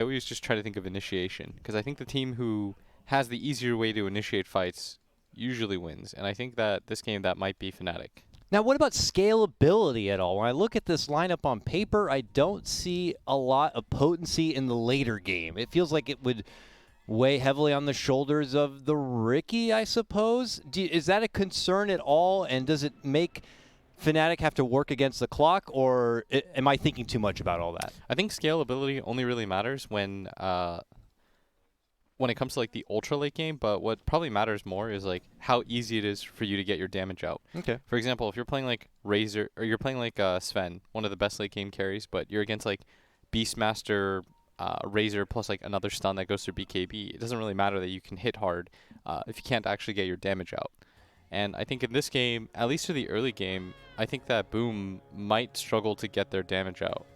I always just try to think of initiation, because I think the team who has the easier way to initiate fights usually wins, and I think that this game that might be Fnatic. Now, what about scalability at all? When I look at this lineup on paper, I don't see a lot of potency in the later game. It feels like it would weigh heavily on the shoulders of the Riki, I suppose. Is that a concern at all, and does it make Fnatic have to work against the clock, or am I thinking too much about all that? I think scalability only really matters when it comes to like the ultra late game, but what probably matters more is like how easy it is for you to get your damage out. Okay. For example, if you're playing like Razor, or you're playing like Sven, one of the best late game carries, but you're against like Beastmaster, Razor plus like another stun that goes through BKB, it doesn't really matter that you can hit hard if you can't actually get your damage out. And I think in this game, at least for the early game, I think that Boom might struggle to get their damage out.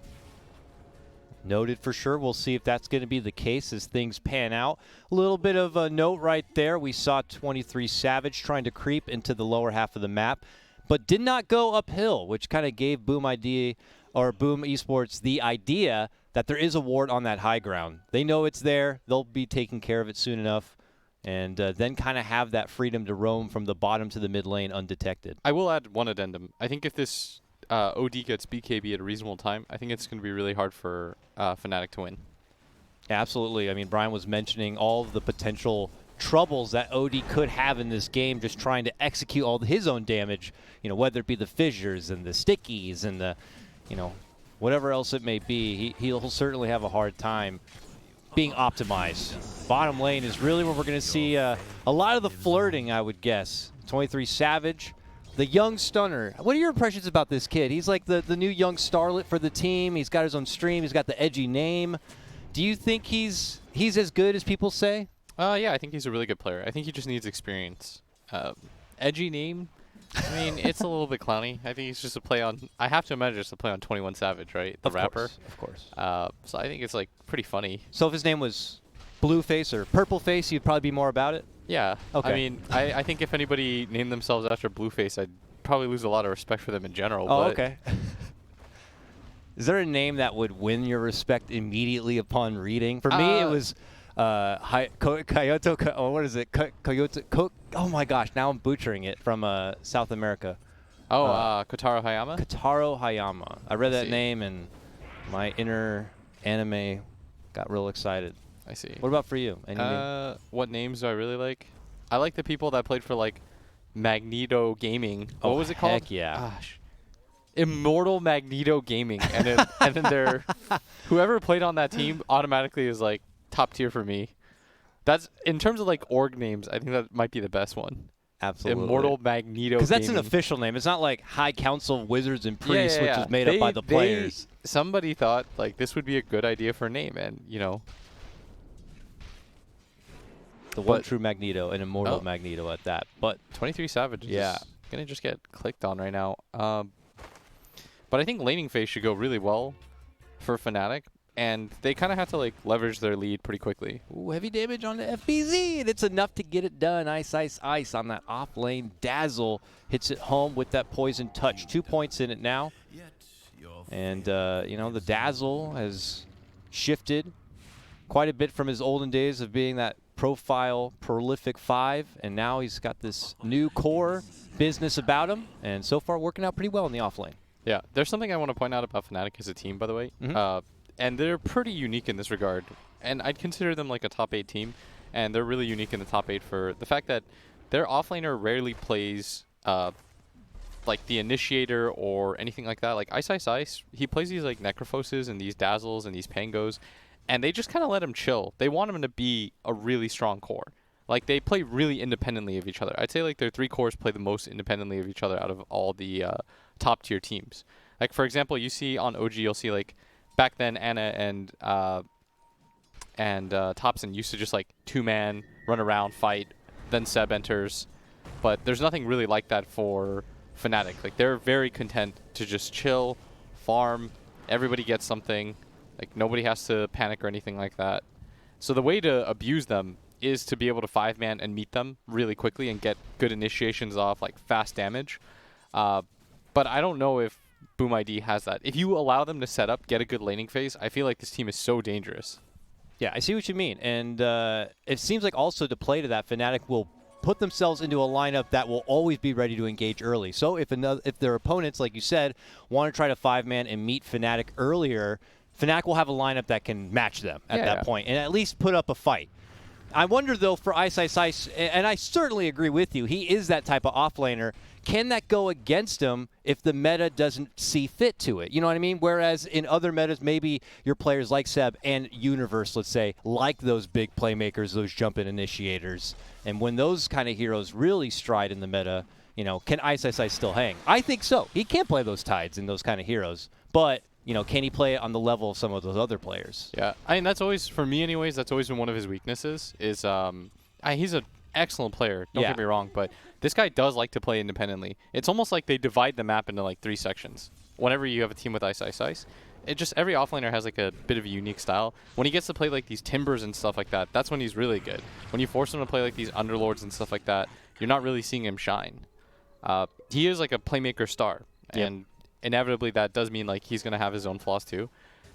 Noted for sure. We'll see if that's going to be the case as things pan out. A little bit of a note right there. We saw 23 Savage trying to creep into the lower half of the map, but did not go uphill, which kind of gave Boom Esports the idea that there is a ward on that high ground. They know it's there. They'll be taking care of it soon enough, and then kind of have that freedom to roam from the bottom to the mid lane undetected. I will add one addendum. I think if this OD gets BKB at a reasonable time, I think it's going to be really hard for Fnatic to win. Absolutely. I mean, Brian was mentioning all of the potential troubles that OD could have in this game, just trying to execute all his own damage, whether it be the fissures and the stickies and the, whatever else it may be. He'll certainly have a hard time being optimized. Bottom lane is really where we're going to see a lot of the flirting, I would guess. 23 Savage, the young stunner. What are your impressions about this kid? He's like the new young starlet for the team. He's got his own stream. He's got the edgy name. Do you think he's as good as people say? Yeah, I think he's a really good player. I think he just needs experience. Edgy name? I mean, it's a little bit clowny. I think he's just a play on... I have to imagine it's a play on 21 Savage, right? The rapper. Of course. So I think it's like pretty funny. So if his name was Blueface or Purpleface, you'd probably be more about it? Yeah. Okay. I mean, I think if anybody named themselves after Blueface, I'd probably lose a lot of respect for them in general. Oh, but okay. Is there a name that would win your respect immediately upon reading? For me, it was Kyoto. What is it? Kyoto. Oh my gosh! Now I'm butchering it from South America. Oh, Kotaro Hayama. Kotaro Hayama. I read that name and my inner anime got real excited. I see. What about for you? Any name? What names do I really like? I like the people that played for like Magneto Gaming. What was it called? Heck yeah. Gosh. Immortal Magneto Gaming, and then they're whoever played on that team automatically is like top tier for me. That's in terms of like org names. I think that might be the best one. Absolutely. Immortal Magneto. Because that's an Gaming. official name. It's not like High Council of Wizards and Priests, which is made up by the players. Somebody thought like this would be a good idea for a name, and the one true Magneto, an immortal Magneto at that. But 23 Savage is gonna just get clicked on right now. But I think laning phase should go really well for Fnatic, and they kind of have to like leverage their lead pretty quickly. Ooh, heavy damage on the FBZ, and it's enough to get it done. Ice, ice, ice on that off lane. Dazzle hits it home with that poison touch. 2 points in it now. And, the Dazzle has shifted quite a bit from his olden days of being that profile prolific 5, and now he's got this new core business about him, and so far working out pretty well in the off lane. Yeah, there's something I want to point out about Fnatic as a team, by the way. And they're pretty unique in this regard. And I'd consider them like a top 8 team. And they're really unique in the top 8 for the fact that their offlaner rarely plays like the initiator or anything like that. Like Ice Ice Ice, he plays these like Necrophoses and these Dazzles and these Pangos. And they just kind of let him chill. They want him to be a really strong core. Like they play really independently of each other. I'd say like their 3 cores play the most independently of each other out of all the top tier teams. Like for example, you see on OG, you'll see like back then Anna and Thompson used to just like 2-man run around, fight, then Seb enters. But there's nothing really like that for Fnatic. Like they're very content to just chill, farm, everybody gets something. Like nobody has to panic or anything like that. So the way to abuse them is to be able to 5-man and meet them really quickly and get good initiations off, like fast damage. But I don't know if Boom ID has that. If you allow them to set up, get a good laning phase, I feel like this team is so dangerous. Yeah, I see what you mean. And it seems like also to play to that, Fnatic will put themselves into a lineup that will always be ready to engage early. So if their opponents, like you said, want to try to 5-man and meet Fnatic earlier, Fnatic will have a lineup that can match them at that point and at least put up a fight. I wonder, though, for Ice, and I certainly agree with you, he is that type of offlaner. Can that go against him if the meta doesn't see fit to it? You know what I mean? Whereas in other metas, maybe your players like Seb and Universe, let's say, like those big playmakers, those jump-in initiators. And when those kind of heroes really stride in the meta, you know, can Ice still hang? I think so. He can play those tides and those kind of heroes. But, you know, can he play it on the level of some of those other players? Yeah, I mean, that's always, for me anyways, that's always been one of his weaknesses is he's an excellent player, don't get me wrong, but this guy does like to play independently. It's almost like they divide the map into like 3 sections. Whenever you have a team with Ice, it just, every offlaner has like a bit of a unique style. When he gets to play like these Timbers and stuff like that, that's when he's really good. When you force him to play like these Underlords and stuff like that, you're not really seeing him shine. He is like a playmaker star, and inevitably that does mean like he's going to have his own flaws too.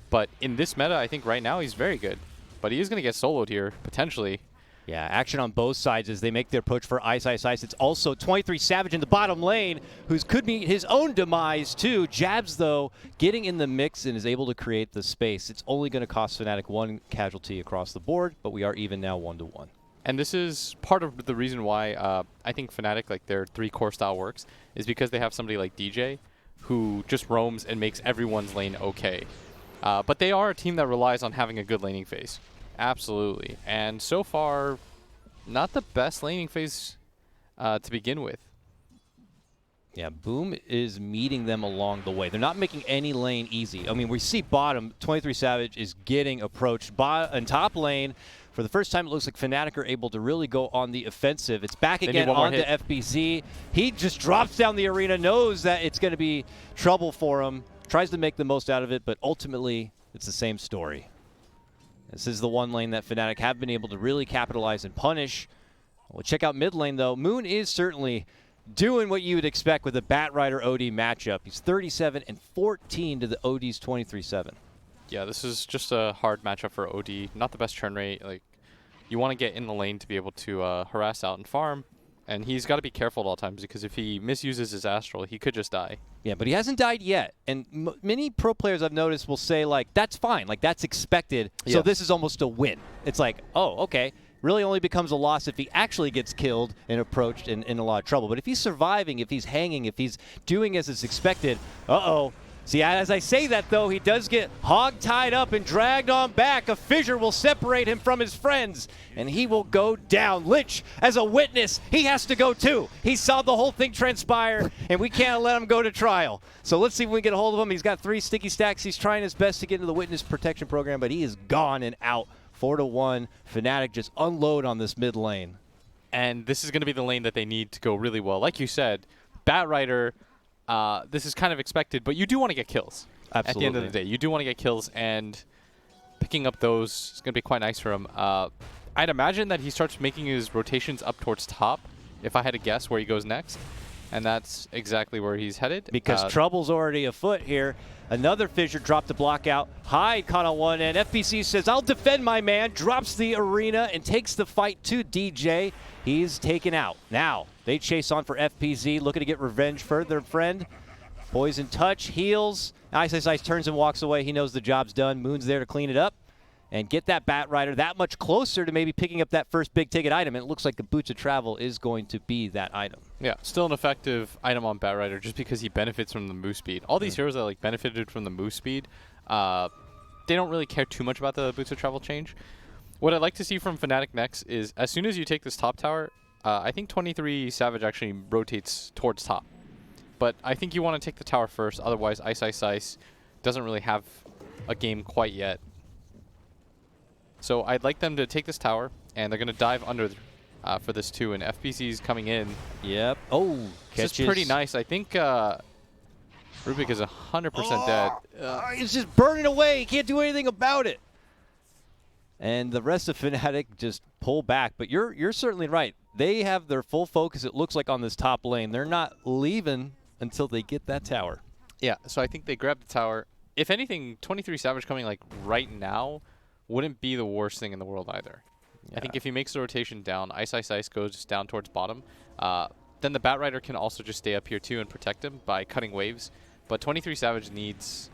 But in this meta, I think right now he's very good. But he is going to get soloed here, potentially. Yeah, action on both sides as they make their push for Ice. It's also 23 Savage in the bottom lane, who could meet his own demise too. Jabs, though, getting in the mix and is able to create the space. It's only going to cost Fnatic 1 casualty across the board, but we are even now 1-1. And this is part of the reason why I think Fnatic, like their 3-core style works, is because they have somebody like DJ, who just roams and makes everyone's lane okay. But they are a team that relies on having a good laning phase. Absolutely. And so far, not the best laning phase to begin with. Yeah, Boom is meeting them along the way. They're not making any lane easy. I mean, we see bottom, 23 Savage is getting approached. In top lane, for the first time, it looks like Fnatic are able to really go on the offensive. It's back again onto FBZ. He just drops down the arena, knows that it's going to be trouble for him, tries to make the most out of it, but ultimately, it's the same story. This is the one lane that Fnatic have been able to really capitalize and punish. We'll check out mid lane, though. Moon is certainly doing what you would expect with a Batrider OD matchup. He's 37 and 14 to the OD's 23-7. Yeah, this is just a hard matchup for OD. Not the best turn rate. Like, you want to get in the lane to be able to harass out and farm. And he's got to be careful at all times because if he misuses his Astral, he could just die. Yeah, but he hasn't died yet. And many pro players I've noticed will say, like, that's fine. Like, that's expected. So this is almost a win. It's like, oh, okay. Really only becomes a loss if he actually gets killed and approached and in a lot of trouble. But if he's surviving, if he's hanging, if he's doing as it's expected, uh-oh. See, as I say that, though, he does get hog-tied up and dragged on back. A fissure will separate him from his friends, and he will go down. Lich, as a witness, he has to go too. He saw the whole thing transpire, and we can't let him go to trial. So let's see if we can get a hold of him. He's got 3 sticky stacks. He's trying his best to get into the witness protection program, but he is gone and out. 4-1. Fnatic just unload on this mid lane. And this is going to be the lane that they need to go really well. Like you said, Batrider... this is kind of expected, but you do want to get kills. Absolutely. At the end of the day. You do want to get kills, and picking up those is going to be quite nice for him. I'd imagine that he starts making his rotations up towards top, if I had to guess where he goes next. And that's exactly where he's headed. Because trouble's already afoot here. Another fissure dropped the block out. Hyde caught on one end. FBC says, I'll defend my man. Drops the arena and takes the fight to DJ. He's taken out. Now, they chase on for FPZ, looking to get revenge for their friend. Poison touch, heals. Ice turns and walks away. He knows the job's done. Moon's there to clean it up and get that Batrider that much closer to maybe picking up that first big-ticket item. And it looks like the Boots of Travel is going to be that item. Yeah, still an effective item on Batrider just because he benefits from the move speed. All these heroes that like benefited from the move speed, they don't really care too much about the Boots of Travel change. What I'd like to see from Fnatic next is as soon as you take this top tower, I think 23 Savage actually rotates towards top. But I think you want to take the tower first, otherwise Ice doesn't really have a game quite yet. So I'd like them to take this tower, and they're going to dive under for this too, and FBC's coming in. Yep. Oh, catches. This is pretty nice. I think Rubik is 100% dead. It's just burning away. He can't do anything about it. And the rest of Fnatic just pull back. But you're certainly right. They have their full focus, it looks like, on this top lane. They're not leaving until they get that tower. Yeah, so I think they grab the tower. If anything, 23 Savage coming like right now wouldn't be the worst thing in the world either. Yeah. I think if he makes the rotation down, Ice goes down towards bottom, then the Batrider can also just stay up here too and protect him by cutting waves. But 23 Savage needs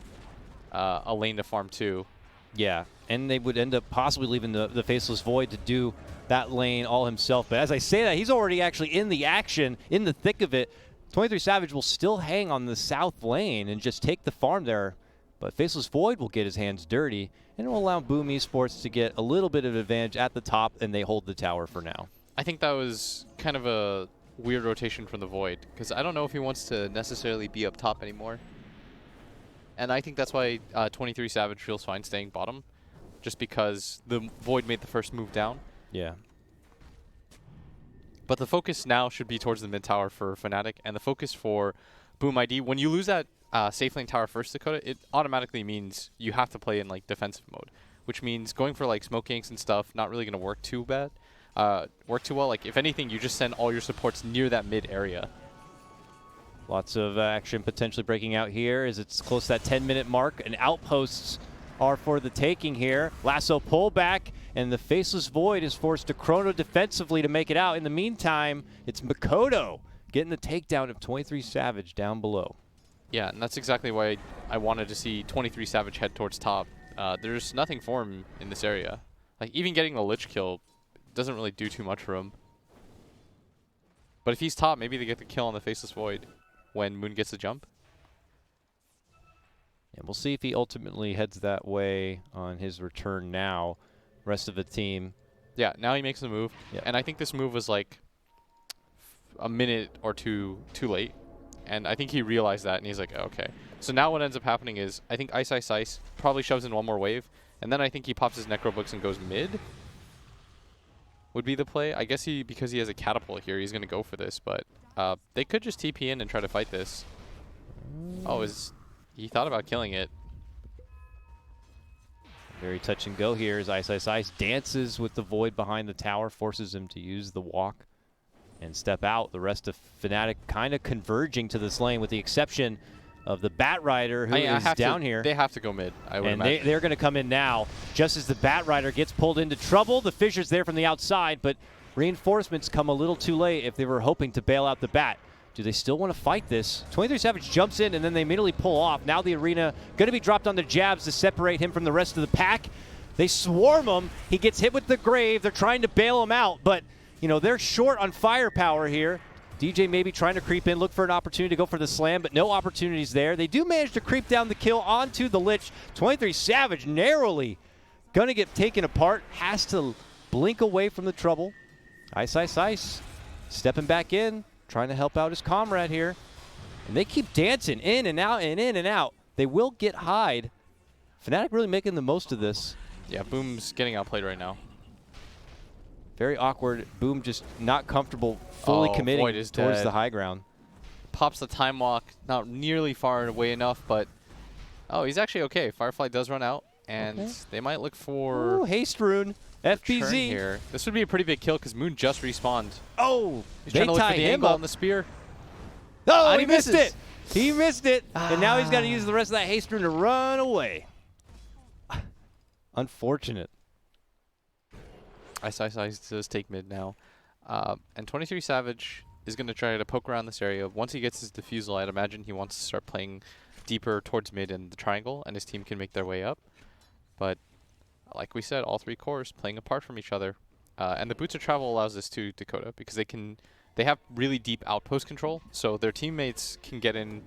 a lane to farm too. Yeah, and they would end up possibly leaving the Faceless Void to do that lane all himself. But as I say that, he's already actually in the action, in the thick of it. 23 Savage will still hang on the south lane and just take the farm there. But Faceless Void will get his hands dirty, and it will allow Boom Esports to get a little bit of advantage at the top, and they hold the tower for now. I think that was kind of a weird rotation from the Void, because I don't know if he wants to necessarily be up top anymore. And I think that's why 23 Savage feels fine staying bottom, just because the Void made the first move down. Yeah. But the focus now should be towards the mid tower for Fnatic, and the focus for Boom ID. When you lose that safe lane tower first, Dakota, it automatically means you have to play in like defensive mode, which means going for like smoke ganks and stuff not really going to work too well. Like if anything, you just send all your supports near that mid area. Lots of action potentially breaking out here as it's close to that 10-minute mark, and outposts are for the taking here. Lasso pullback, and the Faceless Void is forced to chrono defensively to make it out. In the meantime, it's Mikoto getting the takedown of 23 Savage down below. Yeah, and that's exactly why I wanted to see 23 Savage head towards top. There's nothing for him in this area. Like even getting the Lich kill doesn't really do too much for him. But if he's top, maybe they get the kill on the Faceless Void when Moon gets the jump. And we'll see if he ultimately heads that way on his return now. Rest of the team. Yeah, now he makes the move. Yep. And I think this move was like a minute or two too late. And I think he realized that, and he's like, okay. So now what ends up happening is I think Ice probably shoves in one more wave, and then I think he pops his Necro Books and goes mid. Would be the play. I guess because he has a catapult here, he's going to go for this, but they could just TP in and try to fight this. Oh, he thought about killing it. Very touch and go here as Ice dances with the Void behind the tower, forces him to use the walk and step out. The rest of Fnatic kind of converging to this lane with the exception of the Batrider who is down here. They have to go mid, I would imagine. They're going to come in now. Just as the Batrider gets pulled into trouble, the Fissure's there from the outside, but reinforcements come a little too late if they were hoping to bail out the Bat. Do they still want to fight this? 23 Savage jumps in, and then they immediately pull off. Now the Arena going to be dropped on the jabs to separate him from the rest of the pack. They swarm him. He gets hit with the Grave. They're trying to bail him out, but you know they're short on firepower here. DJ maybe trying to creep in, look for an opportunity to go for the slam, but no opportunities there. They do manage to creep down the kill onto the Lich. 23 Savage narrowly going to get taken apart. Has to blink away from the trouble. Ice. Stepping back in, trying to help out his comrade here. And they keep dancing in and out and in and out. They will get Hyde. Fnatic really making the most of this. Yeah, Boom's getting outplayed right now. Very awkward. Boom just not comfortable fully committing towards the high ground. Pops the time walk, not nearly far away enough, but oh, he's actually okay. Firefly does run out, and they might look for haste rune. FBZ here. This would be a pretty big kill because Moon just respawned. Oh, he's trying to look for the angle on the spear. Oh, he missed it. He missed it, and now he's got to use the rest of that haste rune to run away. Unfortunate. Ice does take mid now. And 23 Savage is going to try to poke around this area. Once he gets his defusal, I'd imagine he wants to start playing deeper towards mid in the triangle, and his team can make their way up. But like we said, all three cores playing apart from each other. And the Boots of Travel allows this to Dakota because they have really deep outpost control, so their teammates can get in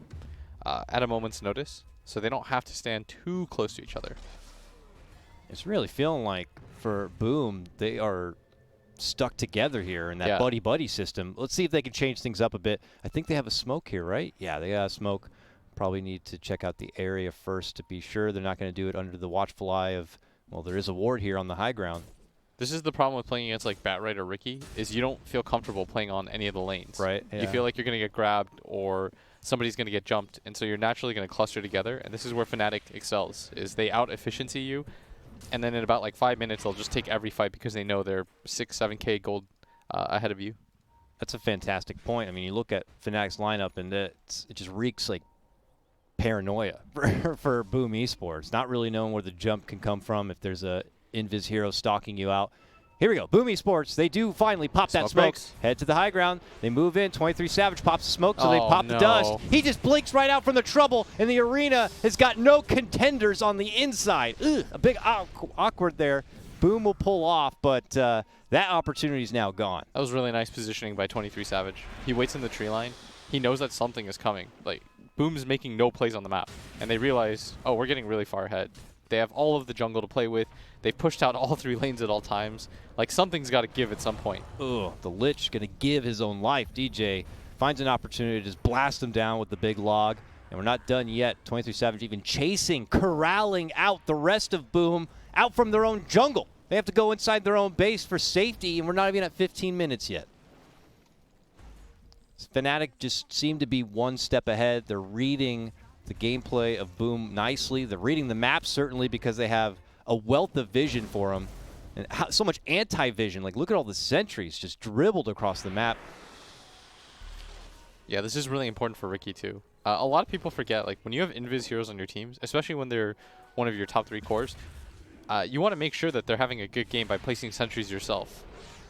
at a moment's notice, so they don't have to stand too close to each other. It's really feeling like for Boom, they are stuck together here in that buddy-buddy system. Let's see if they can change things up a bit. I think they have a smoke here, right? Yeah, they got a smoke. Probably need to check out the area first to be sure they're not going to do it under the watchful eye of, well, there is a ward here on the high ground. This is the problem with playing against like Batrider or Riki, is you don't feel comfortable playing on any of the lanes. Right. Yeah. You feel like you're going to get grabbed or somebody's going to get jumped, and so you're naturally going to cluster together, and this is where Fnatic excels, is they out-efficiency you, and then in about like 5 minutes, they'll just take every fight because they know they're 6-7K gold ahead of you. That's a fantastic point. I mean, you look at Fnatic's lineup, and it just reeks like paranoia for Boom Esports. Not really knowing where the jump can come from, if there's a Invis hero stalking you out. Here we go. Boom Esports. They do finally pop that smoke. Breaks. Head to the high ground. They move in. 23 Savage pops the smoke, so they pop the dust. He just blinks right out from the trouble, and the arena has got no contenders on the inside. Ugh, a big awkward there. Boom will pull off, but that opportunity is now gone. That was really nice positioning by 23 Savage. He waits in the tree line. He knows that something is coming. Like, Boom's making no plays on the map, and they realize, oh, we're getting really far ahead. They have all of the jungle to play with. They've pushed out all 3 lanes at all times. Like, something's got to give at some point. Ugh, the Lich going to give his own life. DJ finds an opportunity to just blast him down with the big log. And we're not done yet. 23 Savage even chasing, corralling out the rest of Boom out from their own jungle. They have to go inside their own base for safety, and we're not even at 15 minutes yet. Fnatic just seem to be one step ahead. They're reading the gameplay of Boom nicely. They're reading the map, certainly, because they have a wealth of vision for them. And so much anti-vision. Like, look at all the sentries just dribbled across the map. Yeah, this is really important for Ricky, too. A lot of people forget, like, when you have Invis heroes on your teams, especially when they're one of your top 3 cores, you want to make sure that they're having a good game by placing sentries yourself.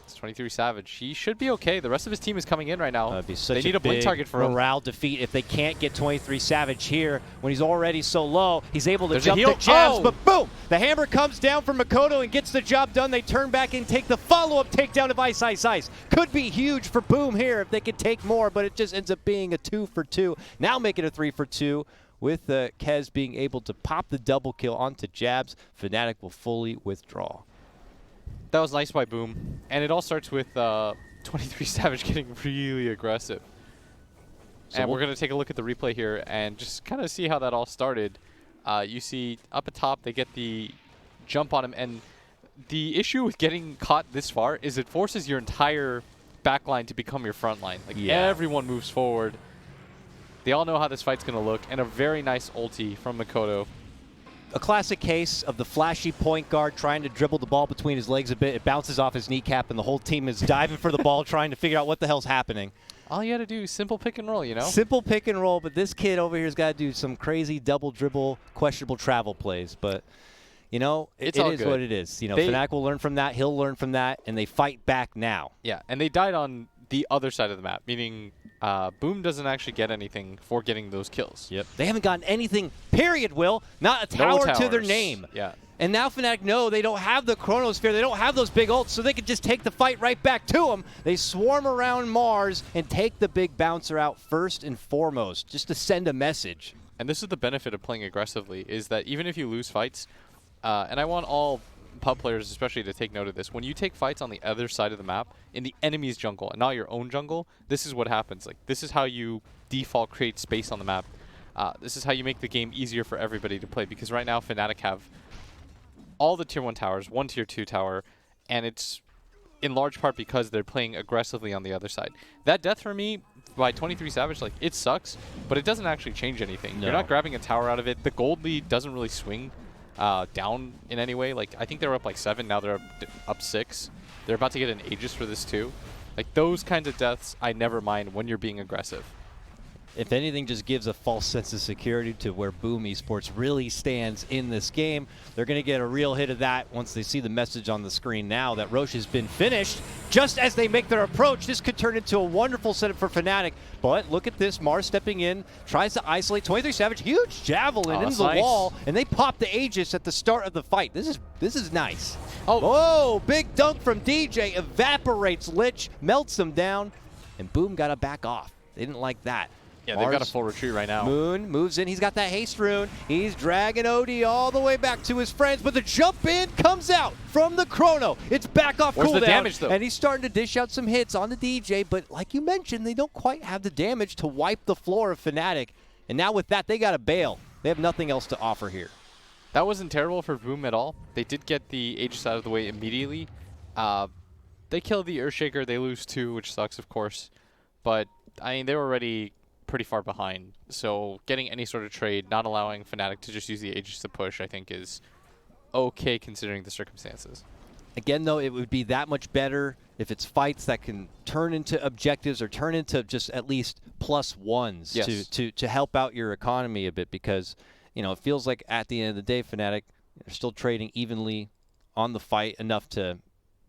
It's 23 Savage. He should be okay. The rest of his team is coming in right now. They need a blink target for him. Morale defeat if they can't get 23 Savage here when he's already so low. He's able to jump the jabs, but boom! The hammer comes down from Makoto and gets the job done. They turn back and take the follow-up takedown of Ice Ice Ice. Could be huge for Boom here if they could take more, but it just ends up being a 2 for 2. Now make it a 3 for 2. With Kez being able to pop the double kill onto jabs, Fnatic will fully withdraw. That was nice by Boom. And it all starts with 23 Savage getting really aggressive. So and we're going to take a look at the replay here and just kind of see how that all started. You see up at top, they get the jump on him. And the issue with getting caught this far is it forces your entire backline to become your front line. Like, everyone moves forward. They all know how this fight's going to look. And a very nice ulti from Makoto. A classic case of the flashy point guard trying to dribble the ball between his legs a bit. It bounces off his kneecap, and the whole team is diving for the ball, trying to figure out what the hell's happening. All you got to do is simple pick and roll, you know? Simple pick and roll, but this kid over here has got to do some crazy double dribble, questionable travel plays. But, you know, it is what it is. You know, Fnatic will learn from that. He'll learn from that, and they fight back now. Yeah, and they died on the other side of the map, meaning Boom doesn't actually get anything for getting those kills. Yep. They haven't gotten anything, period, Will. Not a tower to their name. Yeah. And now Fnatic know they don't have the Chronosphere. They don't have those big ults, so they can just take the fight right back to them. They swarm around Mars and take the big bouncer out first and foremost, just to send a message. And this is the benefit of playing aggressively, is that even if you lose fights, and I want all pub players especially to take note of this, when you take fights on the other side of the map, in the enemy's jungle and not your own jungle, this is what happens. Like, this is how you default create space on the map. This is how you make the game easier for everybody to play, because right now Fnatic have all the tier 1 towers, 1 tier 2 tower, and it's in large part because they're playing aggressively on the other side. That death for me by 23 Savage, like, it sucks, but it doesn't actually change anything. No. You're not grabbing a tower out of it. The gold lead doesn't really swing down in any way. Like, I think they were up like 7, now they're up 6. They're about to get an Aegis for this too. Like, those kinds of deaths I never mind when you're being aggressive. If anything, just gives a false sense of security to where Boom Esports really stands in this game. They're going to get a real hit of that once they see the message on the screen now that Roche has been finished. Just as they make their approach, this could turn into a wonderful setup for Fnatic. But look at this, Mars stepping in, tries to isolate 23 Savage, huge javelin into the wall, and they pop the Aegis at the start of the fight. This is nice. Oh, big dunk from DJ, evaporates Lich, melts him down, and Boom got to back off. They didn't like that. Yeah, they've got a full retreat right now. Moon moves in. He's got that haste rune. He's dragging OD all the way back to his friends, but the jump in comes out from the Chrono. It's back off cooldown. Where's the damage, though? And he's starting to dish out some hits on the DJ, but like you mentioned, they don't quite have the damage to wipe the floor of Fnatic. And now with that, they got to bail. They have nothing else to offer here. That wasn't terrible for Boom at all. They did get the Aegis out of the way immediately. They kill the Earthshaker. They lose 2, which sucks, of course. But, I mean, they were already pretty far behind. So getting any sort of trade, not allowing Fnatic to just use the Aegis to push, I think is okay considering the circumstances. Again, though, it would be that much better if it's fights that can turn into objectives or turn into just at least +1s to help out your economy a bit, because, you know, it feels like at the end of the day, Fnatic are still trading evenly on the fight enough to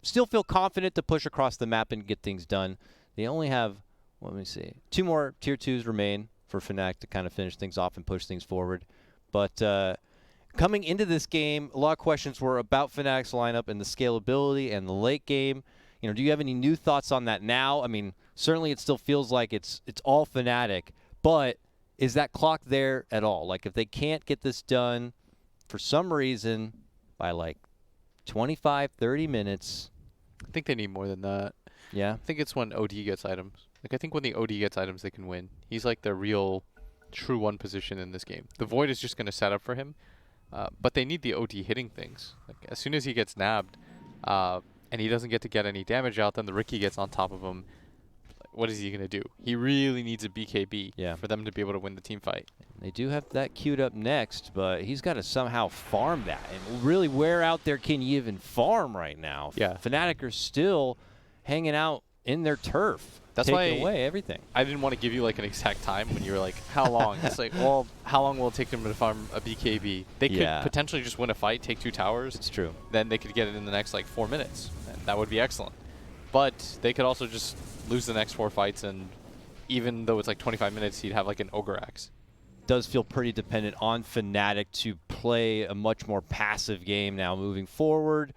still feel confident to push across the map and get things done. They only have, let me see, 2 more Tier 2s remain for Fnatic to kind of finish things off and push things forward. But coming into this game, a lot of questions were about Fnatic's lineup and the scalability and the late game. You know, do you have any new thoughts on that now? I mean, certainly it still feels like it's all Fnatic, but is that clock there at all? Like, if they can't get this done for some reason by like 25, 30 minutes. I think they need more than that. Yeah. I think it's when OD gets items. Like, I think when the OD gets items, they can win. He's like the real true 1 position in this game. The Void is just going to set up for him, but they need the OD hitting things. Like, as soon as he gets nabbed and he doesn't get to get any damage out, then the Riki gets on top of him. What is he going to do? He really needs a BKB for them to be able to win the team fight. They do have that queued up next, but he's got to somehow farm that. And really, where out there can you even farm right now? Yeah. Fnatic are still hanging out in their turf. That's taking why away everything. I didn't want to give you like an exact time when you were like, how long? It's like, well, how long will it take them to farm a BKB? They could potentially just win a fight, take 2 towers. It's true. Then they could get it in the next like 4 minutes. And that would be excellent. But they could also just lose the next 4 fights, and even though it's like 25 minutes, he'd have like an Ogre Axe. Does feel pretty dependent on Fnatic to play a much more passive game now moving forward.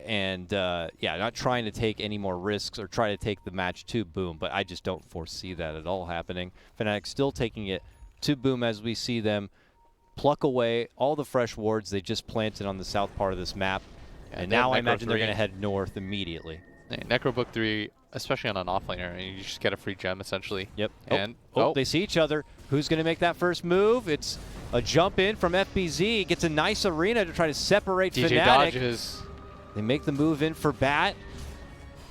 And, yeah, not trying to take any more risks or try to take the match to Boom, but I just don't foresee that at all happening. Fnatic still taking it to Boom as we see them pluck away all the fresh wards they just planted on the south part of this map. And now I imagine they're going to head north immediately. Necrobook 3, especially on an offlaner, and you just get a free gem essentially. Yep. And they see each other. Who's going to make that first move? It's a jump in from FBZ. Gets a nice arena to try to separate DJ Fnatic. dodges. They make the move in for Bat.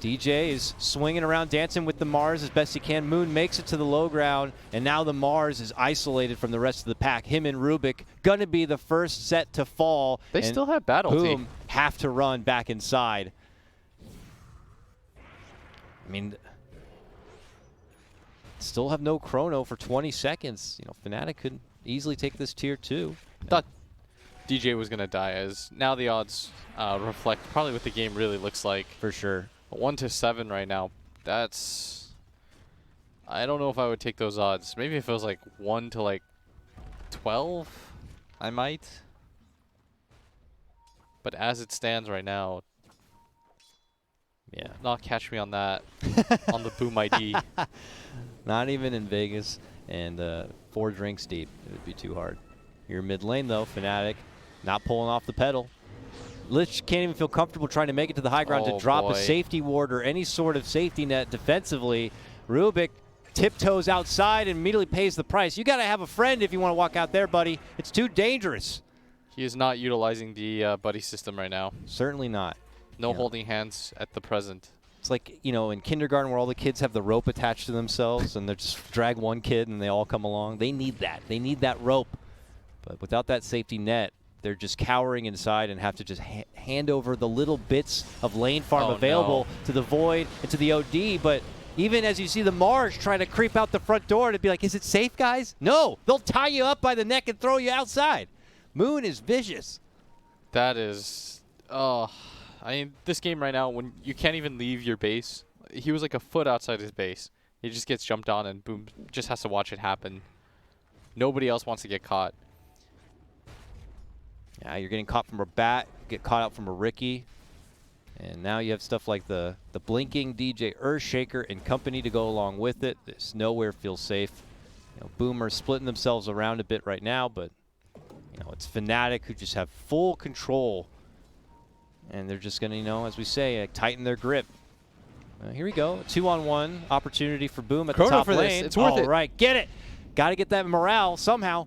DJ is swinging around, dancing with the Mars as best he can. Moon makes it to the low ground, and now the Mars is isolated from the rest of the pack. Him and Rubik gonna be the first set to fall. They still have battle Boom, have to run back inside. I mean, still have no chrono for 20 seconds. You know, Fnatic could easily take this tier 2. Thought DJ was gonna die, as now the odds reflect probably what the game really looks like. For sure. 1-7 right now. That's, I don't know if I would take those odds. Maybe if it was like 1-12, I might. But as it stands right now, yeah, not catch me on that on the Boom ID. Not even in Vegas, and 4 drinks deep. It would be too hard. Here mid lane though, Fnatic not pulling off the pedal. Lich can't even feel comfortable trying to make it to the high ground to drop a safety ward or any sort of safety net defensively. Rubik tiptoes outside and immediately pays the price. You got to have a friend if you want to walk out there, buddy. It's too dangerous. He is not utilizing the buddy system right now. Certainly not. No holding hands at the present. It's like, you know, in kindergarten where all the kids have the rope attached to themselves and they just drag one kid and they all come along. They need that. They need that rope. But without that safety net, they're just cowering inside and have to just hand over the little bits of lane farm available to the Void and to the OD. But even as you see the Mars trying to creep out the front door to be like, is it safe, guys? No, they'll tie you up by the neck and throw you outside. Moon is vicious. That is, I mean, this game right now, when you can't even leave your base, he was like a foot outside his base. He just gets jumped on and Boom just has to watch it happen. Nobody else wants to get caught. Yeah, you're getting caught from a Bat, get caught out from a Riki. And now you have stuff like the blinking DJ Earthshaker and company to go along with it. This nowhere feels safe. You know, Boomer splitting themselves around a bit right now, but you know, it's Fnatic who just have full control. And they're just going to, you know, as we say, tighten their grip. Here we go. 2-on-1 opportunity for Boom at the top lane. It's worth it. All right, get it. Got to get that morale somehow.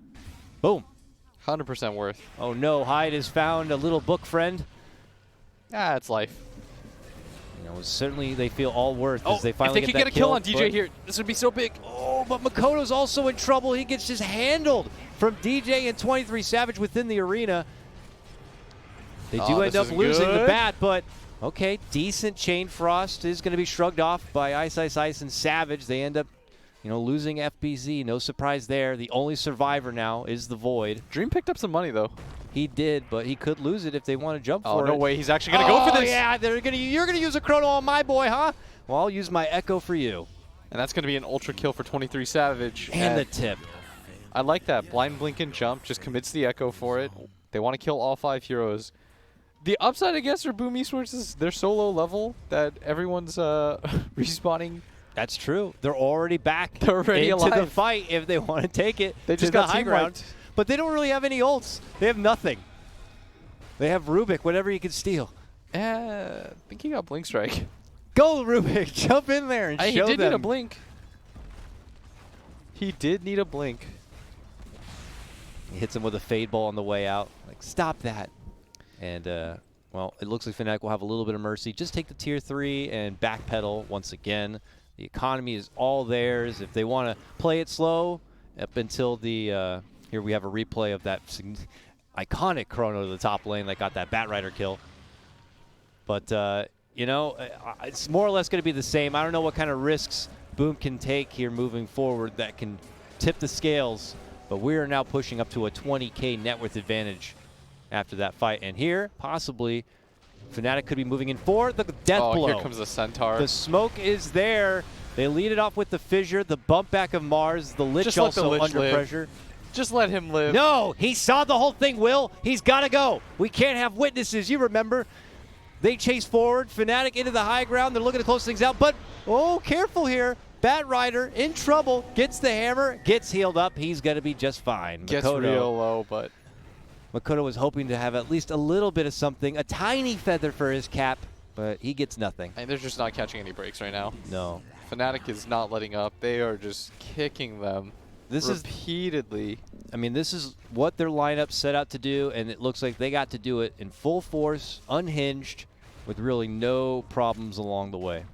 Boom. 100% worth. Oh no, Hyde has found a little book friend. Ah, it's life. You know, certainly they feel all worth as they finally if they get could that get a kill on DJ here, this would be so big. Oh, but Makoto's also in trouble. He gets just handled from DJ and 23 Savage within the arena. They do end up losing the Bat, but okay, decent Chain Frost is going to be shrugged off by Ice and Savage. They end up, you know, losing FBZ. No surprise there. The only survivor now is the Void. Dream picked up some money, though. He did, but he could lose it if they want to jump for it. Oh, no way. He's actually going to go for this. Yeah, you're going to use a chrono on my boy, huh? Well, I'll use my Echo for you. And that's going to be an ultra kill for 23 Savage. And the tip. I like that. Blind blink and jump just commits the Echo for it. They want to kill all 5 heroes. The upside, I guess, for Boom Esports is they're so low level that everyone's respawning. That's true. They're already back They're already into alive. the fight if they want to take it. They just to got the high ground. But they don't really have any ults. They have nothing. They have Rubik, whatever he can steal. I think he got Blink Strike. Go, Rubik. Jump in there and show them. He did need a blink. He did need a blink. He hits him with a fade ball on the way out. Like, stop that. And, well, it looks like Fnatic will have a little bit of mercy. Just take the tier 3 and backpedal once again. The economy is all theirs. If they want to play it slow up until the here we have a replay of that iconic chrono to the top lane that got that Batrider kill. But, you know, it's more or less going to be the same. I don't know what kind of risks Boom can take here moving forward that can tip the scales. But we are now pushing up to a 20K net worth advantage after that fight. And here, possibly, Fnatic could be moving in for the death blow. Here comes the Centaur. The smoke is there. They lead it off with the fissure, the bump back of Mars, the Lich Just let the also Lich under live. pressure. Just let him live. No, he saw the whole thing, Will. He's got to go. We can't have witnesses. You remember. They chase forward. Fnatic into the high ground. They're looking to close things out. But, oh, careful here. Batrider in trouble. Gets the hammer. Gets healed up. He's going to be just fine. Gets Makoto, real low, but... Makoto was hoping to have at least a little bit of something. A tiny feather for his cap. But he gets nothing. And they're just not catching any breaks right now. No. Fnatic is not letting up. They are just kicking them repeatedly. I mean, this is what their lineup set out to do, and it looks like they got to do it in full force, unhinged, with really no problems along the way.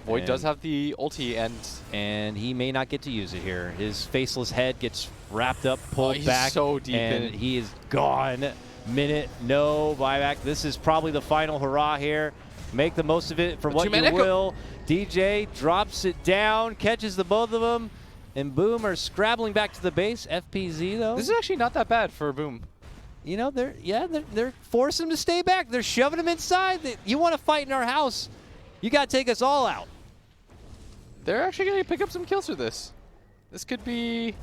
Void does have the ulti, and he may not get to use it here. His faceless head gets wrapped up, pulled back, he's so deep in it. He is gone. Minute, no buyback. This is probably the final hurrah here. Make the most of it for what you will. DJ drops it down, catches the both of them, and Boom are scrabbling back to the base. FPZ though. This is actually not that bad for Boom. You know, they're forcing him to stay back. They're shoving him inside. You want to fight in our house? You got to take us all out. They're actually going to pick up some kills for this. This could be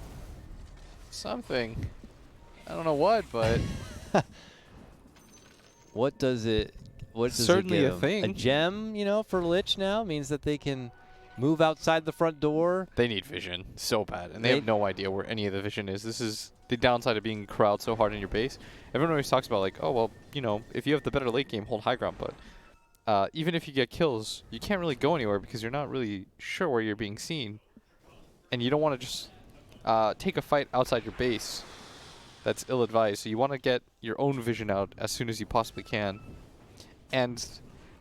something. I don't know what, but what does it? What does certainly it a give? thing. A gem, you know, for Lich now means that they can move outside the front door. They need vision so bad, and they have no idea where any of the vision is. This is the downside of being crowded so hard in your base. Everyone always talks about like, oh well, you know, if you have the better late game, hold high ground, but even if you get kills, you can't really go anywhere because you're not really sure where you're being seen. And you don't want to just take a fight outside your base. That's ill-advised. So you want to get your own vision out as soon as you possibly can. And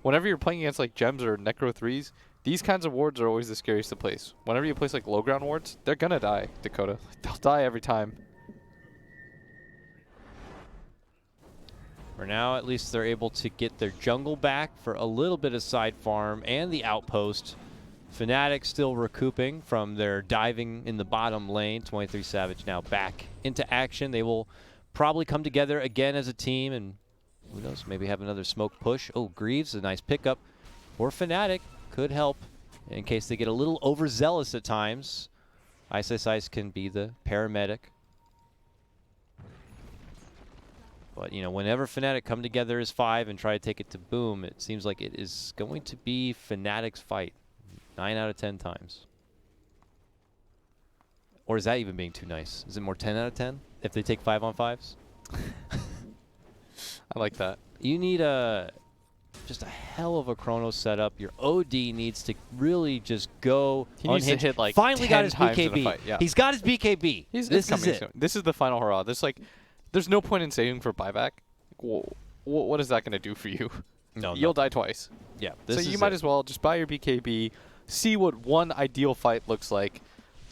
whenever you're playing against like Gems or Necro 3s, these kinds of wards are always the scariest to place. Whenever you place like low ground wards, they're going to die, Dakota. They'll die every time. For now, at least they're able to get their jungle back for a little bit of side farm and the outpost. Fnatic still recouping from their diving in the bottom lane. 23 Savage now back into action. They will probably come together again as a team and who knows, maybe have another smoke push. Oh, Greaves, a nice pickup for Fnatic. Could help in case they get a little overzealous at times. Ice can be the paramedic. But, you know, whenever Fnatic come together as 5 and try to take it to Boom, it seems like it is going to be Fnatic's fight 9 out of 10 times. Or is that even being too nice? Is it more 10 out of 10 if they take 5-on-5s? I like that. You need just a hell of a chrono setup. Your OD needs to really just go. He needs to hit like finally 10 got his times in a BKB. fight. Yeah. He's got his BKB. This is coming it. soon. This is the final hurrah. There's no point in saving for buyback. What is that going to do for you? No, You'll die twice. Yeah. So you might as well just buy your BKB, see what one ideal fight looks like.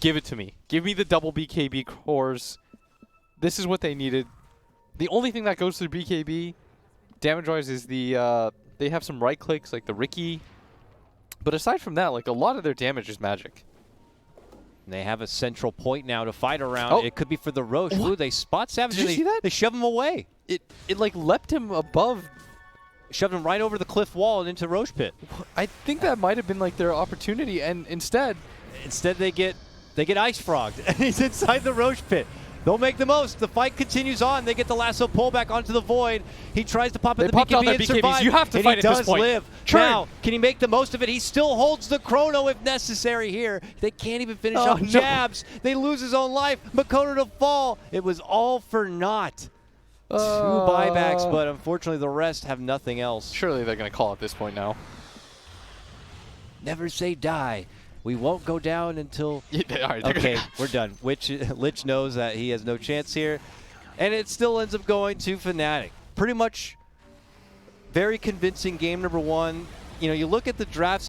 Give it to me. Give me the double BKB cores. This is what they needed. The only thing that goes through BKB, damage-wise, is the they have some right clicks like the Ricky. But aside from that, like a lot of their damage is magic. And they have a central point now to fight around. Oh. It could be for the Roche. Ooh, they spot Savage. Did you see that? They shove him away. It like leapt him above. Shoved him right over the cliff wall and into Roche pit. I think that might have been like their opportunity, and instead they get ice frogged, and he's inside the Roche pit. They'll make the most. The fight continues on. They get the lasso pull back onto the void. He tries to pop in the BKB and survive. You have to fight at this point. He does live. Turn. Now, can he make the most of it? He still holds the chrono if necessary here. They can't even finish off jabs. They lose his own life. Makoto to fall. It was all for naught. 2 buybacks, but unfortunately the rest have nothing else. Surely they're going to call at this point now. Never say die. We won't go down until... Okay, we're done. Lich knows that he has no chance here. And it still ends up going to Fnatic. Pretty much very convincing game number 1. You know, you look at the drafts